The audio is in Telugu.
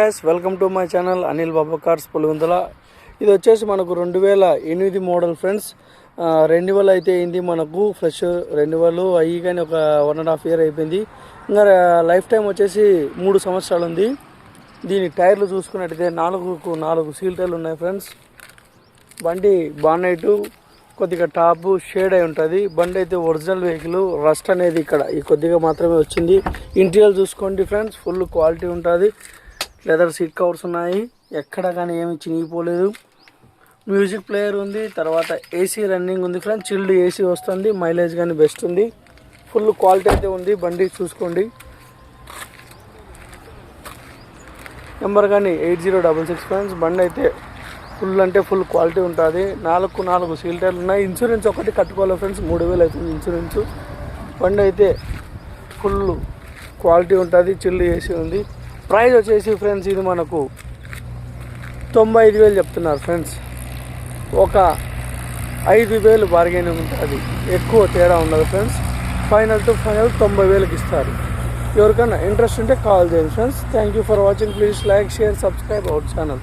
Welcome to my channel Anil Baba cars Pulivendula. ఇది వచ్చేసి మనకు 2008 మోడల్ ఫ్రెండ్స్. రెన్యువల్ అయితే అయింది, మనకు ఫ్రెష్ రెన్యువల్ అయ్యి కానీ ఒక 1.5 ఇయర్ అయిపోయింది. ఇంకా లైఫ్ టైం వచ్చేసి 3 సంవత్సరాలు ఉంది. దీని టైర్లు చూసుకున్నట్టయితే 4 సీల్ టైర్లు ఉన్నాయి ఫ్రెండ్స్. బండి బానెట్ కొద్దిగా టాప్ షేడ్ అయి ఉంటుంది. బండి అయితే ఒరిజినల్ వెహికల్. రస్ట్ అనేది ఇక్కడ ఈ కొద్దిగా మాత్రమే వచ్చింది. ఇంటీరియర్ చూసుకోండి ఫ్రెండ్స్, ఫుల్ క్వాలిటీ ఉంటుంది. లెదర్ సీట్ కవర్స్ ఉన్నాయి, ఎక్కడ కానీ ఏమి చినిగిపోలేదు. మ్యూజిక్ ప్లేయర్ ఉంది, తర్వాత ఏసీ రన్నింగ్ ఉంది ఫ్రెండ్స్. చిల్డ్ ఏసీ వస్తుంది, మైలేజ్ కానీ బెస్ట్ ఉంది. ఫుల్ క్వాలిటీ అయితే ఉంది. బండి చూసుకోండి. నెంబర్ కానీ 8066 ఫ్రెండ్స్. బండి అయితే ఫుల్ అంటే ఫుల్ క్వాలిటీ ఉంటుంది. 4 సీల్ టైర్లు ఉన్నాయి. ఇన్సూరెన్స్ ఒకటి కట్టుకోవాలి ఫ్రెండ్స్, 3000 అవుతుంది ఇన్సూరెన్స్. బండి అయితే ఫుల్ క్వాలిటీ ఉంటుంది, చిల్డ్ ఏసీ ఉంది. ప్రైస్ వచ్చేసి ఫ్రెండ్స్ ఇది మనకు 95,000 చెప్తున్నారు ఫ్రెండ్స్. ఒక 5,000 బార్గెన్ ఉంటుంది, ఎక్కువ తేడా ఉండదు ఫ్రెండ్స్. ఫైనల్ 90,000కి ఇస్తారు. ఎవరికైనా ఇంట్రెస్ట్ ఉంటే కాల్ చేయండి friends. Thank you for watching. Please like, share, subscribe our channel.